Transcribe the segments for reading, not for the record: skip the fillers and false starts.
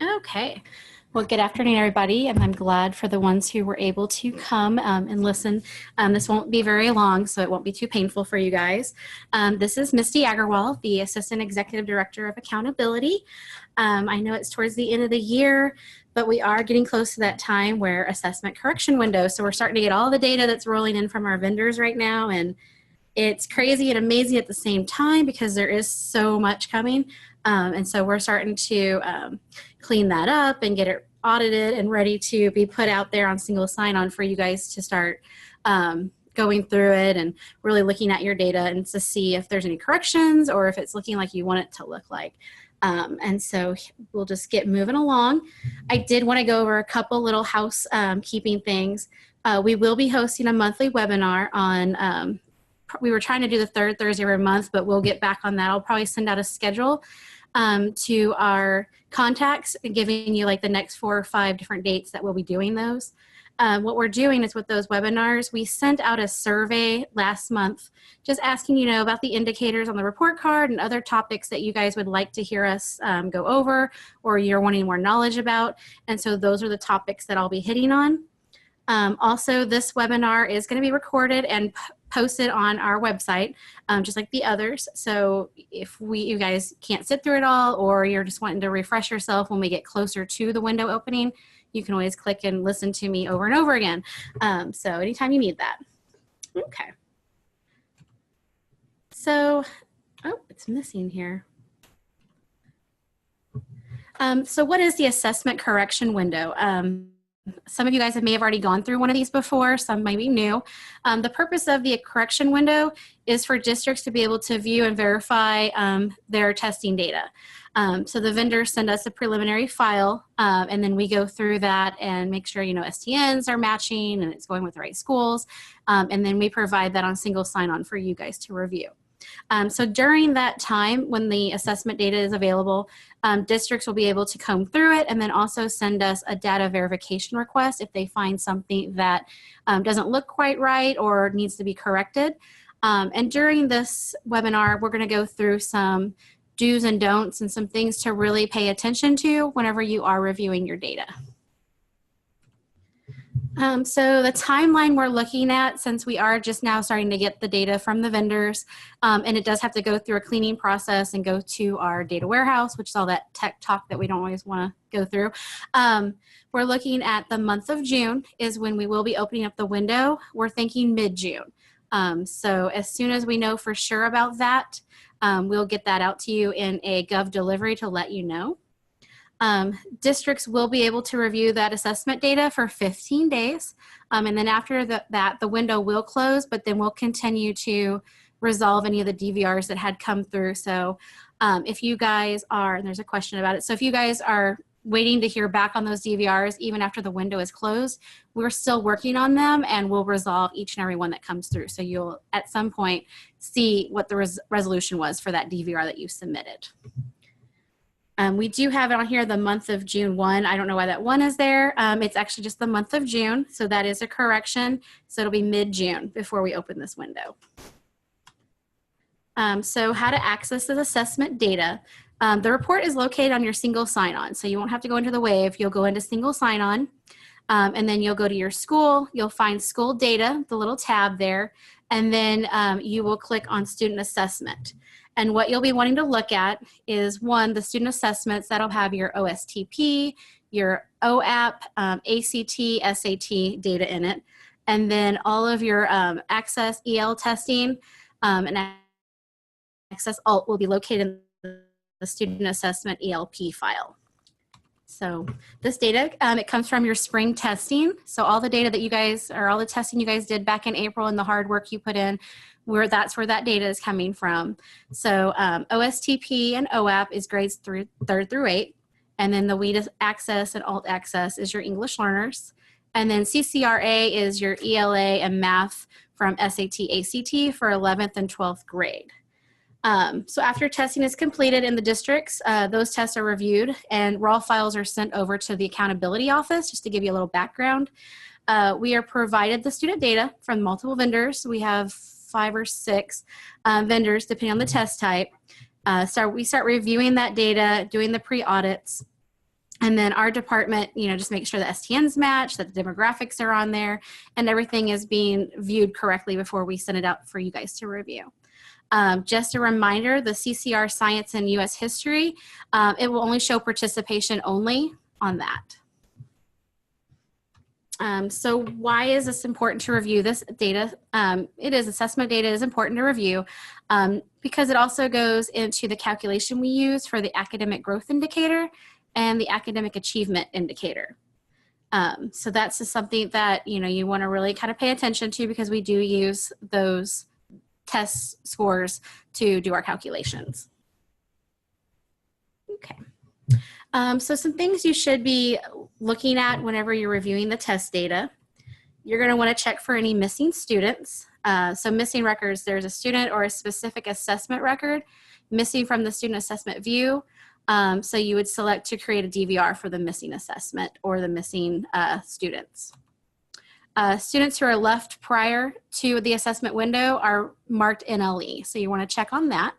Okay. Well, good afternoon, everybody, and I'm glad for the ones who were able to come and listen. This won't be very long, so it won't be too painful for you guys. This is Misty Agarwal, the Assistant Executive Director of Accountability. I know it's towards the end of the year, but we are getting close to that time where assessment correction window. So we're starting to get all the data that's rolling in from our vendors right now, and it's crazy and amazing at the same time because there is so much coming. And so we're starting to clean that up and get it audited and ready to be put out there on single sign-on for you guys to start going through it and really looking at your data and to see if there's any corrections or if it's looking like you want it to look like. And so we'll just get moving along. I did want to go over a couple little housekeeping things. We will be hosting a monthly webinar on we were trying to do the third Thursday of every month, but we'll get back on that. I'll probably send out a schedule to our contacts, giving you like the next 4 or 5 different dates that we'll be doing those. What we're doing is with those webinars, we sent out a survey last month just asking, you know, about the indicators on the report card and other topics that you guys would like to hear us go over or you're wanting more knowledge about. And so those are the topics that I'll be hitting on. Also, this webinar is going to be recorded and posted on our website, just like the others. So if you guys can't sit through it all, or you're just wanting to refresh yourself when we get closer to the window opening, you can always click and listen to me over and over again. So anytime you need that. Okay. So, oh, it's missing here. So what is the assessment correction window? Some of you guys may have already gone through one of these before, some might be new. The purpose of the correction window is for districts to be able to view and verify their testing data. So the vendors send us a preliminary file, and then we go through that and make sure, you know, STNs are matching and it's going with the right schools, and then we provide that on single sign-on for you guys to review. So during that time when the assessment data is available, districts will be able to comb through it and then also send us a data verification request if they find something that doesn't look quite right or needs to be corrected. And during this webinar, we're going to go through some do's and don'ts and some things to really pay attention to whenever you are reviewing your data. So the timeline we're looking at, since we are just now starting to get the data from the vendors, and it does have to go through a cleaning process and go to our data warehouse, which is all that tech talk that we don't always want to go through. We're looking at the month of June is when we will be opening up the window. We're thinking mid-June. So as soon as we know for sure about that, we'll get that out to you in a Gov delivery to let you know. Districts will be able to review that assessment data for 15 days. And then after that, the window will close, but then we'll continue to resolve any of the DVRs that had come through. So if you guys are, and there's a question about it, so if you guys are waiting to hear back on those DVRs, even after the window is closed, we're still working on them and we'll resolve each and every one that comes through. So you'll at some point see what the resolution was for that DVR that you submitted. We do have it on here, the month of June 1. I don't know why that 1 is there. It's actually just the month of June, so that is a correction. So it'll be mid-June before we open this window. So how to access the assessment data. The report is located on your single sign-on, so you won't have to go into the Wave. You'll go into single sign-on, and then you'll go to your school. You'll find school data, the little tab there, and then you will click on student assessment. And what you'll be wanting to look at is, one, the student assessments. That'll have your OSTP, your OAP, ACT, SAT data in it, and then all of your Access EL testing and Access Alt will be located in the student assessment ELP file. So this data, it comes from your spring testing. So all the data that you guys, or all the testing you guys did back in April and the hard work you put in, that's where that data is coming from. So OSTP and OAP is grades 3rd through 8. And then the WEED Access and Alt Access is your English learners. And then CCRA is your ELA and math from SAT, ACT for 11th and 12th grade. So after testing is completed in the districts, those tests are reviewed and raw files are sent over to the accountability office. Just to give you a little background, we are provided the student data from multiple vendors. We have 5 or 6 vendors depending on the test type. So we start reviewing that data, doing the pre-audits, And then our department, just make sure the STNs match, that the demographics are on there, and everything is being viewed correctly before we send it out for you guys to review. Just a reminder, the CCR Science and U.S. History, it will only show participation only on that. So why is this important to review this data? Assessment data is important to review because it also goes into the calculation we use for the academic growth indicator and the academic achievement indicator. So that's just something that, you want to really kind of pay attention to because we do use those test scores to do our calculations. Okay. So some things you should be looking at whenever you're reviewing the test data. You're going to want to check for any missing students. So missing records, there's a student or a specific assessment record missing from the student assessment view. So you would select to create a DVR for the missing assessment or the missing students. Students who are left prior to the assessment window are marked NLE, so you want to check on that.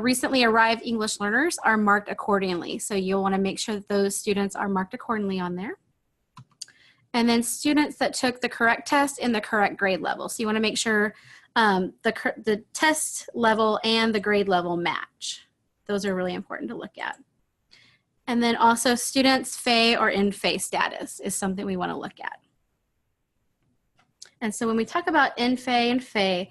Recently arrived English learners are marked accordingly, so you'll want to make sure that those students are marked accordingly on there. And then students that took the correct test in the correct grade level, so you want to make sure the test level and the grade level match. Those are really important to look at. And then also students' FAE or in-FAE status is something we want to look at. And so when we talk about in-FAE and FAE,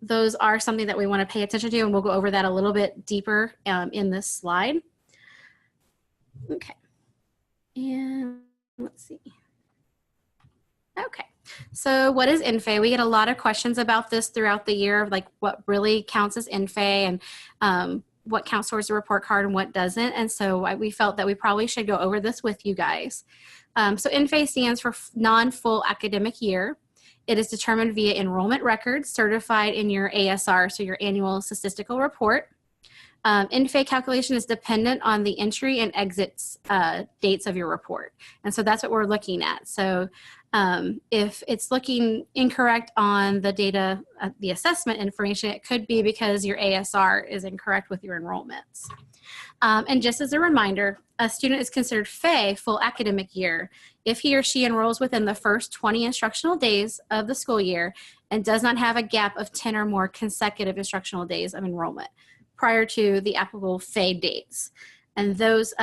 those are something that we want to pay attention to, and we'll go over that a little bit deeper in this slide. Okay, and let's see. Okay, so what is in-FAE? We get a lot of questions about this throughout the year, like what really counts as in-FAE and what counts towards the report card and what doesn't. And so we felt that we probably should go over this with you guys. So in-FAE stands for non-full academic year. It is determined via enrollment records certified in your ASR, so your annual statistical report. In-FAE calculation is dependent on the entry and exit dates of your report. And so that's what we're looking at. So if it's looking incorrect on the data, the assessment information, it could be because your ASR is incorrect with your enrollments. And just as a reminder, a student is considered FAE, full academic year, if he or she enrolls within the first 20 instructional days of the school year and does not have a gap of 10 or more consecutive instructional days of enrollment prior to the applicable FAE dates. And those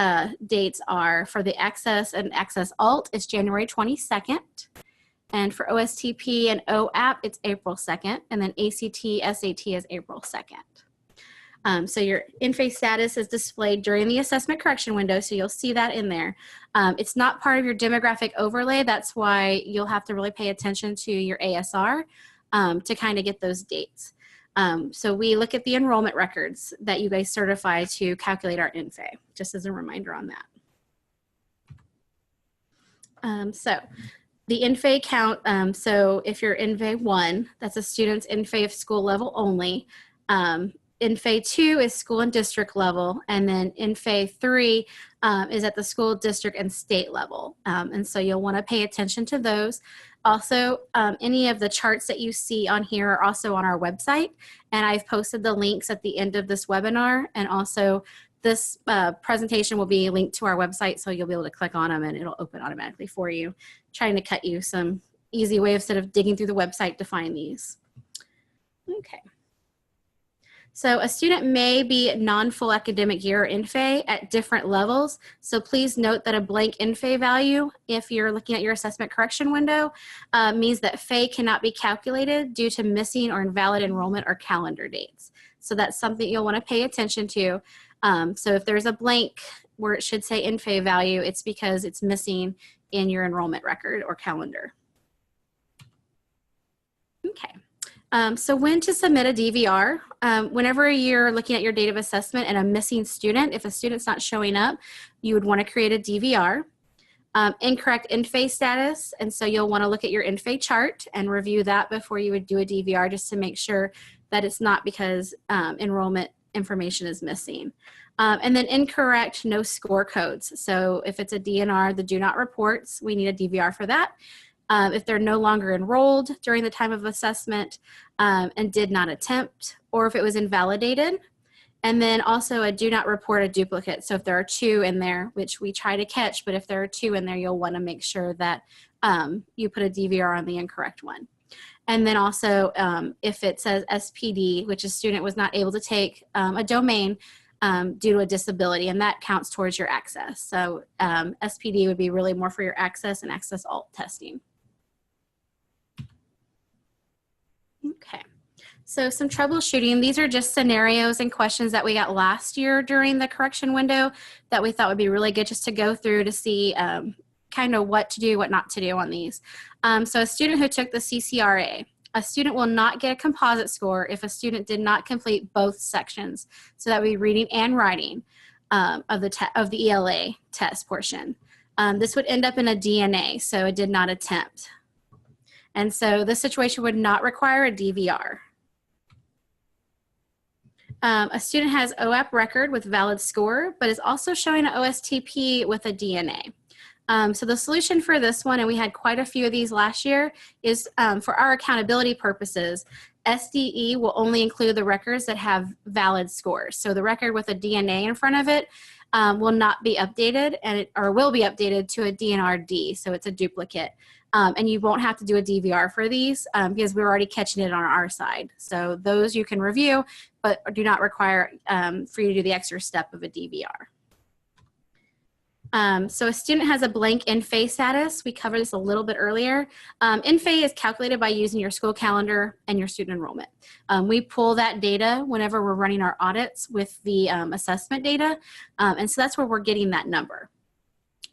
dates are for the Access and Access Alt, it's January 22nd. And for OSTP and OAP, it's April 2nd. And then ACT, SAT is April 2nd. So your in-FAE status is displayed during the assessment correction window, so you'll see that in there. It's not part of your demographic overlay. That's why you'll have to really pay attention to your ASR to kind of get those dates. So we look at the enrollment records that you guys certify to calculate our in-FAE, just as a reminder on that. So the in-FAE count, so if you're in-FAE 1, that's a student's in-FAE of school level only. In-FAE 2 is school and district level, and then in-FAE 3 is at the school, district, and state level. And so you'll want to pay attention to those. Also, any of the charts that you see on here are also on our website, and I've posted the links at the end of this webinar, and also this presentation will be linked to our website, so you'll be able to click on them and it'll open automatically for you, trying to cut you some easy way instead of digging through the website to find these. Okay. So a student may be non-full academic year in-FAE at different levels. So please note that a blank in-FAE value, if you're looking at your assessment correction window, means that FAE cannot be calculated due to missing or invalid enrollment or calendar dates. So that's something you'll want to pay attention to. So if there's a blank where it should say in-FAE value, it's because it's missing in your enrollment record or calendar. Okay. So when to submit a DVR, whenever you're looking at your date of assessment and a missing student, if a student's not showing up, you would want to create a DVR. Incorrect in-FAE status, and so you'll want to look at your in-FAE chart and review that before you would do a DVR, just to make sure that it's not because enrollment information is missing. And then incorrect no score codes. So if it's a DNR, the do not reports, we need a DVR for that. If they're no longer enrolled during the time of assessment and did not attempt, or if it was invalidated, And then also a do not report a duplicate. So if there are 2 in there, which we try to catch, but if there are 2 in there, you'll want to make sure that you put a DVR on the incorrect one. And then also if it says SPD, which a student was not able to take a domain due to a disability, and that counts towards your access. So SPD would be really more for your access and access alt testing. Okay. So some troubleshooting, these are just scenarios and questions that we got last year during the correction window that we thought would be really good just to go through to see kind of what to do, what not to do on these. So a student who took the CCRA, a student will not get a composite score if a student did not complete both sections. So that would be reading and writing of the ELA test portion. This would end up in a DNA, so it did not attempt. And so this situation would not require a DVR. A student has OAP record with valid score, but is also showing an OSTP with a DNA. So the solution for this one, and we had quite a few of these last year, is for our accountability purposes, SDE will only include the records that have valid scores. So the record with a DNA in front of it will not be updated, or will be updated to a DNRD, so it's a duplicate. And you won't have to do a DVR for these because we're already catching it on our side. So those you can review, but do not require for you to do the extra step of a DVR. So a student has a blank in-phase status. We covered this a little bit earlier. In-phase is calculated by using your school calendar and your student enrollment. We pull that data whenever we're running our audits with the assessment data. And so that's where we're getting that number.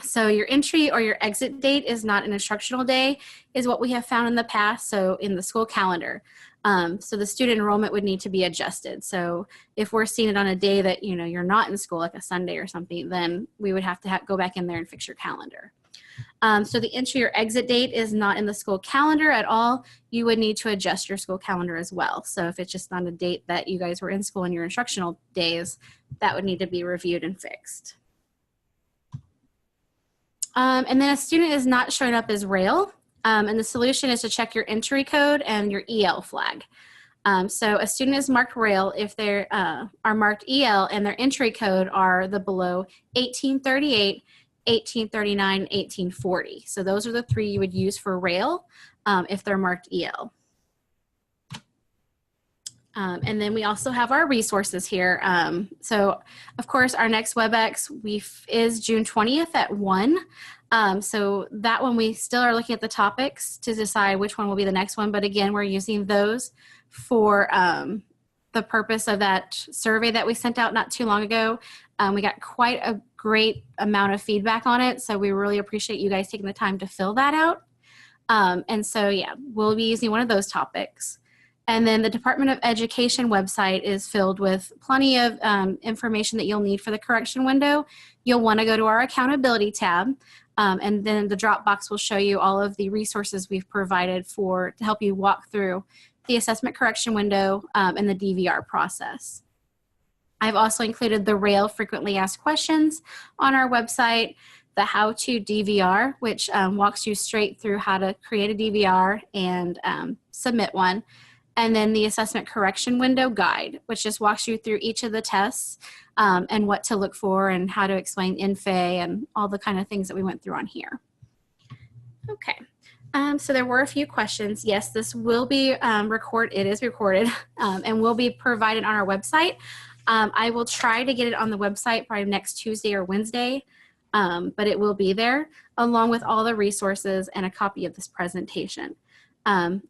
So your entry or your exit date is not an instructional day, is what we have found in the past, so in the school calendar. So the student enrollment would need to be adjusted. So if we're seeing it on a day that you're not in school, like a Sunday or something, then we would have to go back in there and fix your calendar. So the entry or exit date is not in the school calendar at all. You would need to adjust your school calendar as well. So if it's just not a date that you guys were in school in your instructional days, that would need to be reviewed and fixed. And then a student is not showing up as rail, and the solution is to check your entry code and your EL flag. So a student is marked rail if they are marked EL and their entry code are the below 1838, 1839, 1840. So those are the 3 you would use for rail if they're marked EL. And then we also have our resources here. So of course our next WebEx is June 20th at 1. So that one we still are looking at the topics to decide which one will be the next one. But again, we're using those for the purpose of that survey that we sent out not too long ago. We got quite a great amount of feedback on it. So we really appreciate you guys taking the time to fill that out. And so yeah, we'll be using one of those topics. And then the Department of Education website is filled with plenty of information that you'll need for the correction window. You'll want to go to our accountability tab, and then the drop box will show you all of the resources we've provided to help you walk through the assessment correction window and the DVR process. I've also included the RAIL frequently asked questions on our website, the how to DVR, which walks you straight through how to create a DVR and submit one. And then the assessment correction window guide, which just walks you through each of the tests and what to look for and how to explain in-phase and all the kind of things that we went through on here. Okay, so there were a few questions. Yes, this will be it is recorded and will be provided on our website. I will try to get it on the website probably next Tuesday or Wednesday, but it will be there along with all the resources and a copy of this presentation.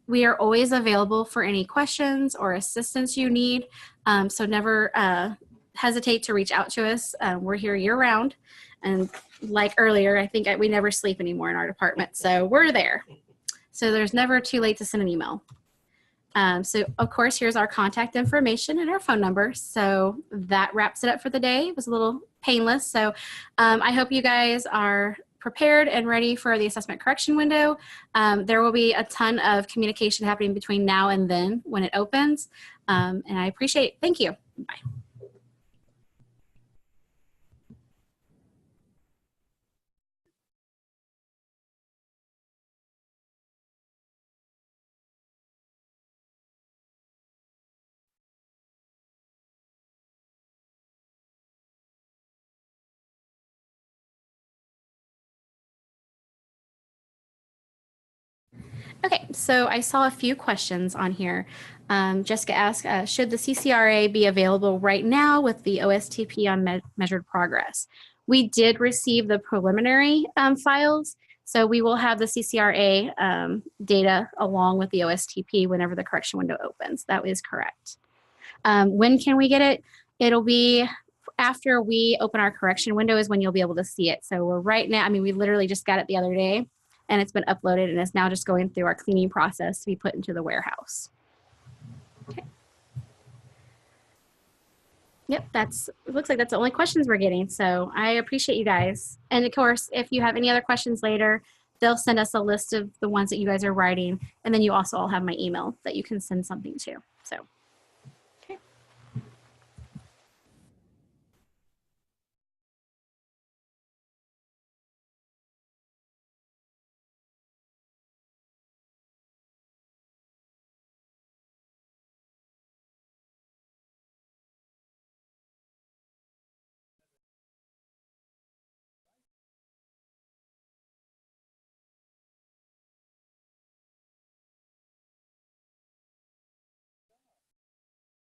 We are always available for any questions or assistance you need, so never hesitate to reach out to us. We're here year-round, and like earlier, I think we never sleep anymore in our department, so we're there. So there's never too late to send an email. So of course, here's our contact information and our phone number. So that wraps it up for the day. It was a little painless, so I hope you guys are prepared and ready for the assessment correction window. There will be a ton of communication happening between now and then when it opens. And I appreciate it. Thank you. Bye. Okay, so I saw a few questions on here. Jessica asked, should the CCRA be available right now with the OSTP on measured progress? We did receive the preliminary files, so we will have the CCRA data along with the OSTP whenever the correction window opens. That is correct. When can we get it? It'll be after we open our correction window is when you'll be able to see it. So we're right now, I mean, we literally just got it the other day and it's been uploaded and it's now just going through our cleaning process to be put into the warehouse. Okay. Yep, it looks like that's the only questions we're getting. So I appreciate you guys. And of course, if you have any other questions later, they'll send us a list of the ones that you guys are writing. And then you also all have my email that you can send something to. So